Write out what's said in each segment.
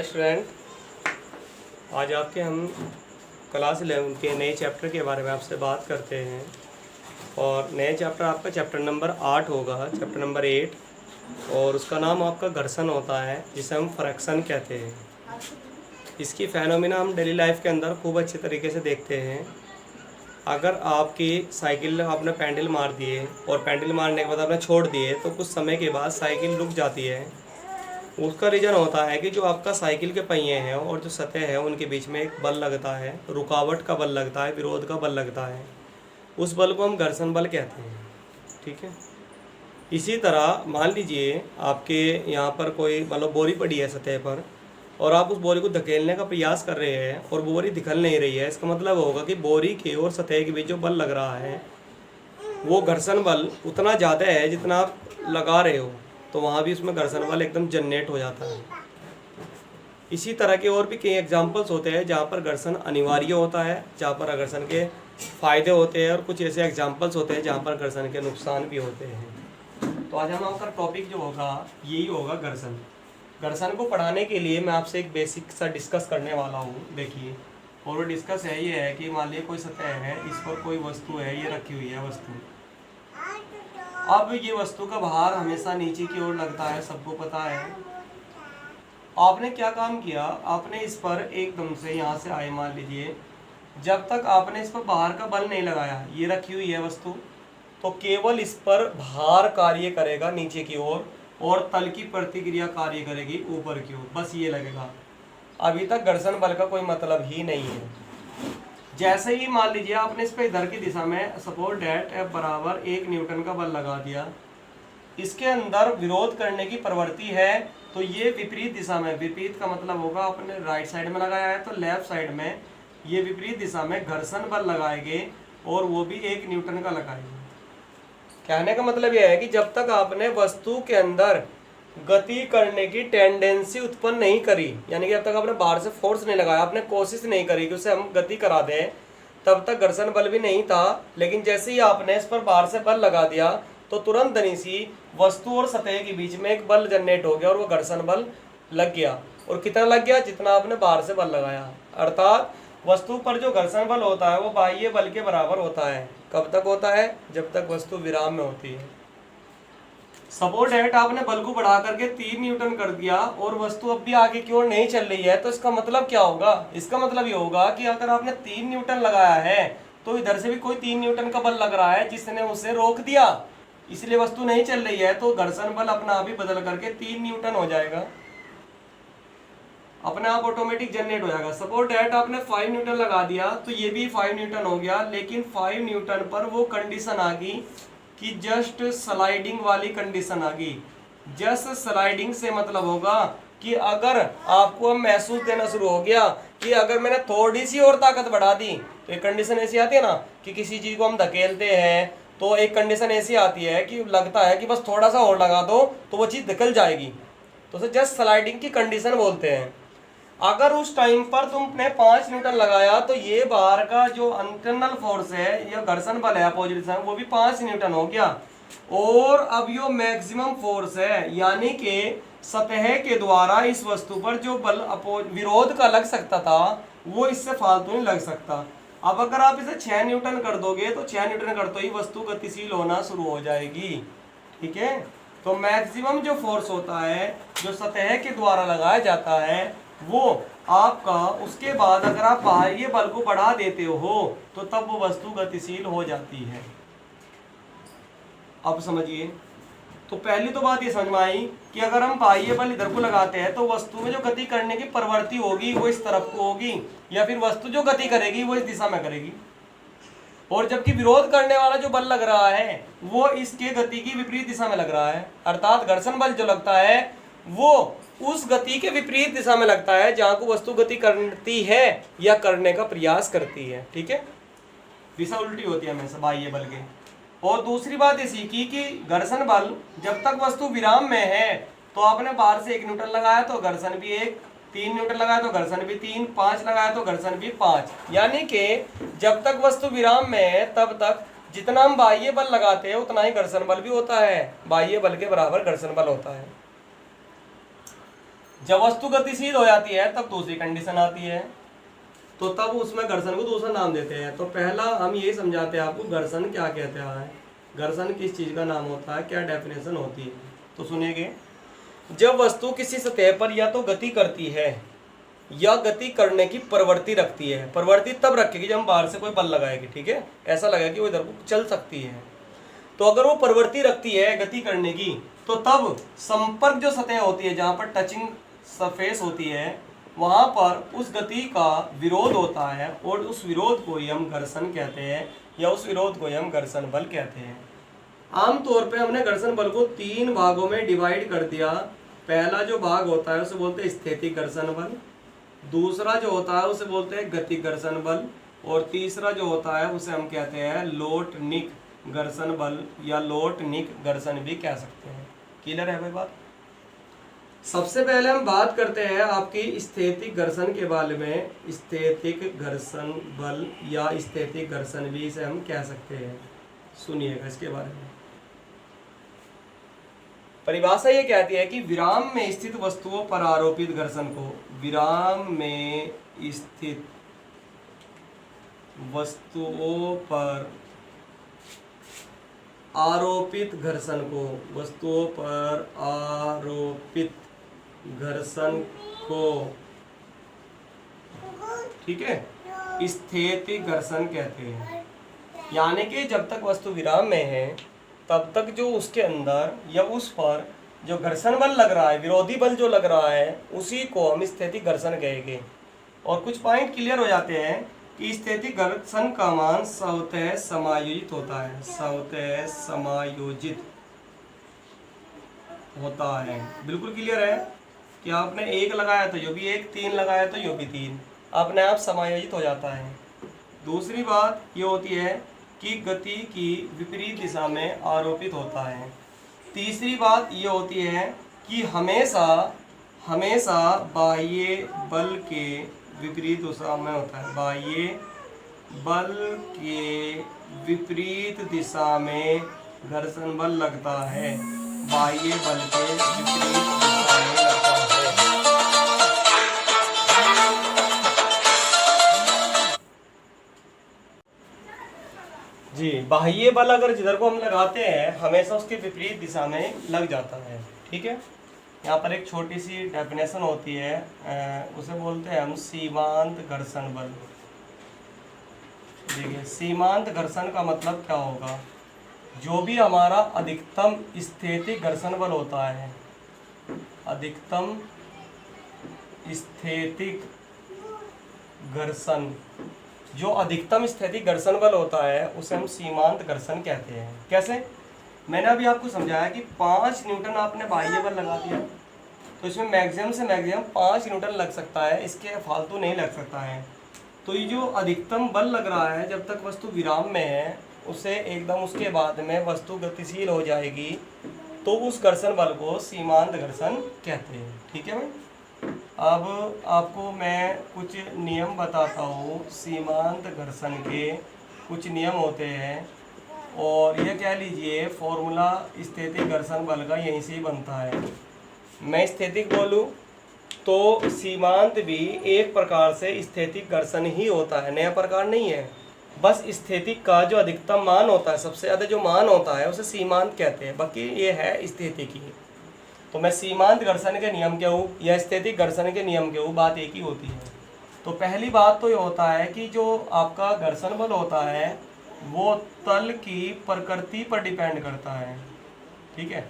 Hi student, आज आपके हम क्लास 11 के नए चैप्टर के बारे में आपसे बात करते हैं। और नए चैप्टर आपका चैप्टर नंबर 8 होगा, चैप्टर नंबर 8। और उसका नाम आपका घर्षण होता है, जिसे हम फ्रैक्शन कहते हैं। इसकी फेनोमेना हम डेली लाइफ के अंदर खूब अच्छे तरीके से देखते हैं। अगर आपकी साइकिल आपने पैडल मार दिए और पैडल मारने के बाद आपने छोड़ दिए तो कुछ समय के बाद साइकिल रुक जाती है। उसका रीज़न होता है कि जो आपका साइकिल के पहिए हैं और जो सतह है उनके बीच में एक बल लगता है, रुकावट का बल लगता है, विरोध का बल लगता है। उस बल को हम घर्षण बल कहते हैं। ठीक है। इसी तरह मान लीजिए आपके यहाँ पर कोई मतलब बोरी पड़ी है सतह पर और आप उस बोरी को धकेलने का प्रयास कर रहे हैं और बोरी निकल नहीं रही है। इसका मतलब होगा कि बोरी के और सतह के बीच जो बल लग रहा है वो घर्षण बल उतना ज़्यादा है जितना आप लगा रहे हो, तो वहाँ भी उसमें घर्षण बल एकदम जनरेट हो जाता है। इसी तरह के और भी कई एग्जांपल्स होते हैं जहाँ पर घर्षण अनिवार्य होता है, जहाँ पर घर्षण के फायदे होते हैं, और कुछ ऐसे एग्जांपल्स होते हैं जहाँ पर घर्षण के नुकसान भी होते हैं। तो आज हम आपका टॉपिक जो होगा यही होगा घर्षण। घर्षण को पढ़ाने के लिए मैं आपसे एक बेसिक सा डिस्कस करने वाला हूँ। देखिए, और वो डिस्कस है ये है कि मान लीजिए कोई सतह है, इस पर कोई वस्तु है, ये रखी हुई है वस्तु। अब ये वस्तु का भार हमेशा नीचे की ओर लगता है, सबको पता है। आपने क्या काम किया, आपने इस पर एकदम से यहाँ से आए, मान लीजिए जब तक आपने इस पर भार का बल नहीं लगाया, ये रखी हुई है वस्तु, तो केवल इस पर भार कार्य करेगा नीचे की ओर और तल की प्रतिक्रिया कार्य करेगी ऊपर की ओर, बस ये लगेगा। अभी तक घर्षण बल का कोई मतलब ही नहीं है। जैसे ही मान लीजिए आपने इस पर इधर की दिशा में सपोज डेट F बराबर 1 न्यूटन का बल लगा दिया, इसके अंदर विरोध करने की प्रवृत्ति है, तो ये विपरीत दिशा में, विपरीत का मतलब होगा आपने राइट साइड में लगाया है तो लेफ्ट साइड में ये विपरीत दिशा में घर्षण बल लगाएंगे और वो भी 1 न्यूटन का लगाएंगे। कहने का मतलब यह है कि जब तक आपने वस्तु के अंदर गति करने की टेंडेंसी उत्पन्न नहीं करी, यानी कि जब तक आपने बाहर से फोर्स नहीं लगाया, आपने कोशिश नहीं करी कि उसे हम गति करा दें, तब तक घर्षण बल भी नहीं था। लेकिन जैसे ही आपने इस पर बाहर से बल लगा दिया तो तुरंत सी वस्तु और सतह के बीच में एक बल जनरेट हो गया और वो घर्षण बल लग गया। और कितना लग गया? जितना आपने बाहर से बल लगाया। अर्थात वस्तु पर जो घर्षण बल होता है वो बाह्य बल के बराबर होता है। कब तक होता है? जब तक वस्तु विराम में होती है। सपोज डेट आपने बल को बढ़ा करके 3 न्यूटन कर दिया और वस्तु अब भी आगे की ओर नहीं चल रही है, तो इसका मतलब क्या होगा? इसका मतलब ये होगा कि अगर आपने 3 न्यूटन लगाया है तो इधर से भी कोई 3 न्यूटन का बल लग रहा है जिसने उसे रोक दिया, इसलिए वस्तु नहीं चल रही है। तो घर्षण बल अपना आप ही बदल करके 3 न्यूटन हो जाएगा, अपने आप ऑटोमेटिक जनरेट हो जाएगा। सपोज डेट आपने 5 न्यूटन लगा दिया तो ये भी 5 न्यूटन हो गया, लेकिन 5 न्यूटन पर वो कंडीशन आ गई कि जस्ट स्लाइडिंग वाली कंडीशन आ गई। जस्ट स्लाइडिंग से मतलब होगा कि अगर आपको महसूस देना शुरू हो गया कि अगर मैंने थोड़ी सी और ताकत बढ़ा दी, तो एक कंडीशन ऐसी आती है ना कि किसी चीज को हम धकेलते हैं तो एक कंडीशन ऐसी आती है कि लगता है कि बस थोड़ा सा और लगा दो तो वो चीज निकल जाएगी, तो उसे जस्ट स्लाइडिंग की कंडीशन बोलते हैं। अगर उस टाइम पर तुमने 5 न्यूटन लगाया तो ये बाहर का जो इंटरनल फोर्स है, ये घर्षण बल है अपोजिट दिशा में, वो भी 5 न्यूटन हो गया। और अब यो मैक्सिमम फोर्स है, यानी कि सतह के द्वारा इस वस्तु पर जो बल विरोध का लग सकता था वो इससे फालतू नहीं लग सकता। अब अगर आप इसे 6 न्यूटन कर दोगे तो 6 न्यूटन करते ही वस्तु गतिशील होना शुरू हो जाएगी। ठीक है। तो मैक्सिमम जो फोर्स होता है जो सतह के द्वारा लगाया जाता है वो आपका, उसके बाद अगर आप बाह्य बल को बढ़ा देते हो तो तब वो वस्तु गतिशील हो जाती है। अब समझिए, तो पहली तो बात ये समझ में आई कि अगर हम बाह्य बल इधर को लगाते हैं तो वस्तु में जो गति करने की प्रवृत्ति होगी वो इस तरफ को होगी, या फिर वस्तु जो गति करेगी वो इस दिशा में करेगी। और जबकि विरोध करने वाला जो बल लग रहा है वो इसके गति की विपरीत दिशा में लग रहा है। अर्थात घर्षण बल जो लगता है वो उस गति के विपरीत दिशा में लगता है जहां को वस्तु गति करती है या करने का प्रयास करती है। ठीक है। दिशा उल्टी होती है हमेशा बाह्य बल के। और दूसरी बात ये सीखी कि घर्षण बल जब तक वस्तु विराम में है, तो आपने बाहर से 1 न्यूटन लगाया तो घर्षण भी 1, 3 न्यूटन लगाया तो घर्षण भी 3, 5 लगाया तो घर्षण भी 5। यानी कि जब तक वस्तु विराम में है तब तक जितना हम बाह्य बल लगाते हैं उतना ही घर्षण बल भी होता है, बाह्य बल के बराबर घर्षण बल होता है। जब वस्तु गतिशील हो जाती है तब दूसरी कंडीशन आती है, तो तब उसमें घर्षण को दूसरा नाम देते हैं। तो पहला हम ये समझाते हैं आपको घर्षण क्या कहते हैं, घर्षण किस चीज़ का नाम होता है, क्या डेफिनेशन होती है। तो सुनिएगे, जब वस्तु किसी सतह पर या तो गति करती है या गति करने की प्रवृत्ति रखती है, प्रवृत्ति तब रखेगी जब हम बाहर से कोई बल लगाएगी, ठीक है, ऐसा लगेगा कि वो इधर को चल सकती है। तो अगर वो प्रवृत्ति रखती है गति करने की, तो तब संपर्क जो सतह होती है जहाँ पर टचिंग सरफेस होती है, वहाँ पर उस गति का विरोध होता है और उस विरोध को ही हम घर्षण कहते हैं या उस विरोध को ही हम घर्षण बल कहते हैं। आमतौर पे हमने घर्षण बल को 3 भागों में डिवाइड कर दिया। पहला जो भाग होता है उसे बोलते हैं स्थैतिक घर्षण बल, दूसरा जो होता है उसे बोलते हैं गतिक घर्षण बल, और तीसरा जो होता है उसे हम कहते हैं लोटनिक घर्षण बल या लोटनिक घर्षण भी कह सकते हैं। क्लियर है भाई बात? सबसे पहले हम बात करते हैं आपकी स्थैतिक घर्षण के बारे में। स्थैतिक घर्षण बल या स्थैतिक घर्षण भी इसे हम कह सकते हैं। सुनिएगा इसके बारे में। परिभाषा ये कहती है कि विराम में स्थित वस्तुओं पर आरोपित घर्षण को, विराम में स्थित वस्तुओं पर आरोपित घर्षण को, वस्तुओं पर आरोपित घर्षण को, ठीक है, स्थैतिक घर्षण कहते हैं। यानी कि जब तक वस्तु विराम में है तब तक जो उसके अंदर या उस पर जो घर्षण बल लग रहा है, विरोधी बल जो लग रहा है, उसी को हम स्थैतिक घर्षण कहेंगे। और कुछ पॉइंट क्लियर हो जाते हैं कि स्थैतिक घर्षण का मान स्वतः समायोजित होता है, स्वतः समायोजित होता है। बिल्कुल क्लियर है कि आपने 1 लगाया तो यो भी 1, 3 लगाया तो यो भी 3, अपने आप समायोजित हो जाता है। दूसरी बात ये होती है कि गति की विपरीत दिशा में आरोपित होता है। तीसरी बात ये होती है कि हमेशा बाह्य बल के विपरीत दिशा में होता है, बाह्य बल के विपरीत दिशा में घर्षण बल लगता है, बाह्य बल के विपरीत दिशा में लगता है। जी, बाह्य बल अगर जिधर को हम लगाते हैं हमेशा उसके विपरीत दिशा में लग जाता है, ठीक है। यहाँ पर एक छोटी सी डेफिनेशन होती है, उसे बोलते हैं हम सीमांत घर्षण बल। देखिए, सीमांत घर्षण का मतलब क्या होगा, जो भी हमारा अधिकतम स्थैतिक घर्षण बल होता है, अधिकतम स्थैतिक घर्षण, जो अधिकतम स्थैतिक घर्षण बल होता है उसे हम सीमांत घर्षण कहते हैं। कैसे? मैंने अभी आपको समझाया कि 5 न्यूटन आपने बाह्य बल लगा दिया तो इसमें मैक्सिमम से मैक्सिमम 5 न्यूटन लग सकता है, इसके फालतू नहीं लग सकता है। तो ये जो अधिकतम बल लग रहा है जब तक वस्तु विराम में है, उसे एकदम उसके बाद में वस्तु गतिशील हो जाएगी तो उस घर्षण बल को सीमांत घर्षण कहते हैं, ठीक है भाई। अब आपको मैं कुछ नियम बताता हूँ। सीमांत घर्षण के कुछ नियम होते हैं और ये कह लीजिए फॉर्मूला स्थैतिक घर्षण बल का यहीं से ही बनता है। मैं स्थैतिक बोलूँ तो सीमांत भी एक प्रकार से स्थैतिक घर्षण ही होता है, नया प्रकार नहीं है। बस स्थैतिक का जो अधिकतम मान होता है, सबसे ज़्यादा जो मान होता है उसे सीमांत कहते हैं, बाकी ये है स्थैतिक ही। तो मैं सीमांत घर्षण के नियम के हूँ या स्थैतिक घर्षण के नियम के हूँ, बात एक ही होती है। तो पहली बात तो ये होता है कि जो आपका घर्षण बल होता है वो तल की प्रकृति पर डिपेंड करता है, ठीक है।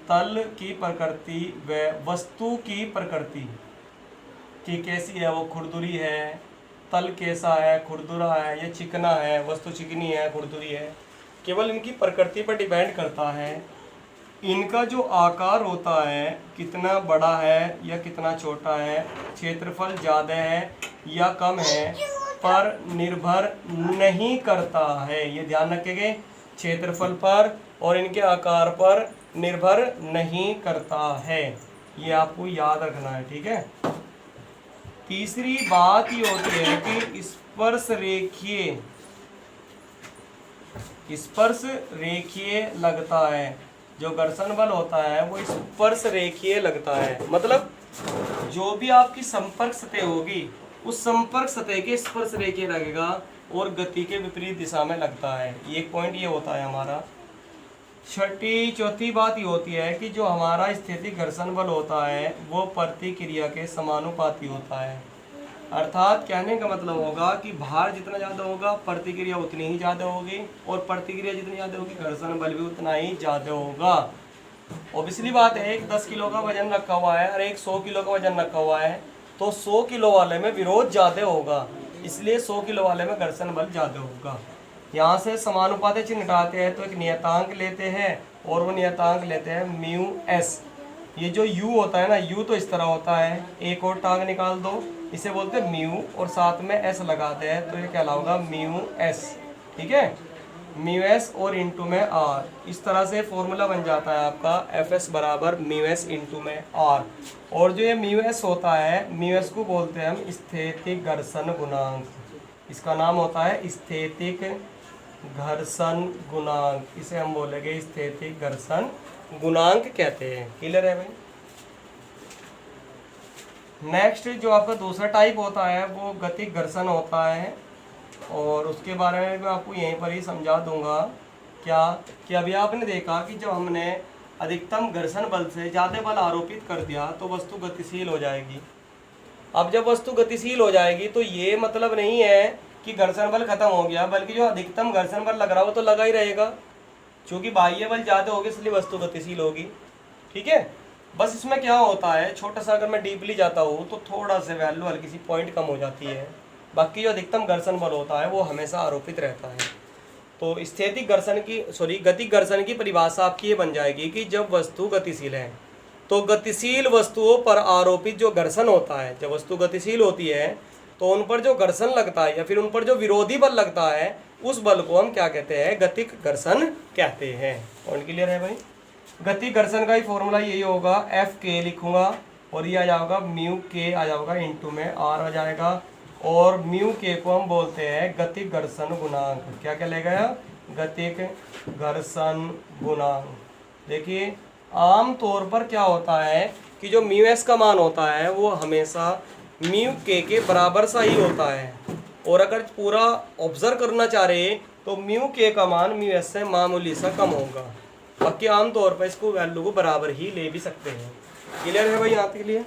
तल की प्रकृति व वस्तु की प्रकृति कि कैसी है, वो खुरदुरी है, तल कैसा है, खुरदुरा है या चिकना है, वस्तु चिकनी है, खुरदुरी है, केवल इनकी प्रकृति पर डिपेंड करता है। इनका जो आकार होता है, कितना बड़ा है या कितना छोटा है, क्षेत्रफल ज़्यादा है या कम है, पर निर्भर नहीं करता है। ये ध्यान रखेंगे, क्षेत्रफल पर और इनके आकार पर निर्भर नहीं करता है, ये आपको याद रखना है, ठीक है। तीसरी बात ये होती है कि स्पर्श रेखीय लगता है। जो घर्षण बल होता है वो स्पर्श रेखीय लगता है, मतलब जो भी आपकी संपर्क सतह होगी उस संपर्क सतह के स्पर्श रेखीय लगेगा और गति के विपरीत दिशा में लगता है। एक पॉइंट ये होता है हमारा। चौथी बात ये होती है कि जो हमारा स्थितिक घर्षण बल होता है वो प्रतिक्रिया के समानुपाती होता है। अर्थात कहने का मतलब होगा कि भार जितना ज़्यादा होगा प्रतिक्रिया उतनी ही ज़्यादा होगी, और प्रतिक्रिया जितनी ज़्यादा होगी घर्षण बल भी उतना ही ज़्यादा होगा। ऑब्वियसली बात है, एक 10 किलो का वजन रखा हुआ है और एक 100 किलो का वजन रखा हुआ है, तो 100 किलो वाले में विरोध ज़्यादा होगा, इसलिए 100 किलो वाले में घर्षण बल ज़्यादा होगा। यहाँ से समानुपाती चिन्ह हटाते हैं तो एक नियतांक लेते हैं, और वो नियतांक लेते हैं म्यू एस। ये जो u होता है ना, u तो इस तरह होता है, एक और टांग निकाल दो, इसे बोलते हैं म्यू, और साथ में s लगाते हैं तो ये क्या होगा म्यू एस। ठीक है, म्यू एस और इंटू में r। इस तरह से फॉर्मूला बन जाता है आपका एफ एस बराबर म्यू एस इंटू में r। और जो ये म्यू एस होता है, म्यू एस को बोलते हैं हम स्थैतिक घर्षण गुणांक। इसका नाम होता है स्थैतिक घर्षण गुणांक, इसे हम बोलेंगे स्थैतिक घर्षण गुणांक कहते हैं। क्लियर है भाई। नेक्स्ट जो आपका दूसरा टाइप होता है वो गतिक घर्षण होता है, और उसके बारे में मैं आपको यहीं पर ही समझा दूंगा। क्या कि अभी आपने देखा कि जब हमने अधिकतम घर्षण बल से ज़्यादा बल आरोपित कर दिया तो वस्तु गतिशील हो जाएगी। अब जब वस्तु गतिशील हो जाएगी तो ये मतलब नहीं है कि घर्षण बल खत्म हो गया, बल्कि जो अधिकतम घर्षण बल लग रहा हो तो लगा ही रहेगा, क्योंकि बाह्य बल ज़्यादा होगी इसलिए वस्तु गतिशील होगी। ठीक है, बस इसमें क्या होता है, छोटा सा अगर मैं डीपली जाता हूँ तो थोड़ा सा वैल्यू हल्की सी पॉइंट कम हो जाती है, बाकी जो अधिकतम घर्षण बल होता है वो हमेशा आरोपित रहता है। तो स्थैतिक घर्षण की गतिक घर्षण की परिभाषा आपकी ये बन जाएगी कि जब वस्तु गतिशील है तो गतिशील वस्तुओं पर आरोपित जो घर्षण होता है, जब वस्तु गतिशील होती है तो उन पर जो घर्षण लगता है या फिर उन पर जो विरोधी बल लगता है उस बल को हम क्या कहते हैं, गतिक घर्षण कहते हैं। पॉइंट क्लियर है भाई। गतिक घर्षण का ही फॉर्मूला यही होगा, एफ के लिखूंगा और ये आ जाएगा म्यू के आ जाएगा इंटू में आर आ जाएगा, और म्यू के को हम बोलते हैं गतिक घर्षण गुणांक। क्या क्या ले गया, गतिक घर्षण गुणांक। देखिए आम तौर पर क्या होता है कि जो म्यू एस का मान होता है वो हमेशा म्यू के बराबर सा ही होता है, और अगर पूरा ऑब्जर्व करना चाह रहे तो म्यू के का मान म्यू एस से मामूली सा कम होगा, बाकी आमतौर पर इसको वैल्यू को बराबर ही ले भी सकते हैं। क्लियर है भाई यहाँ तक के लिए।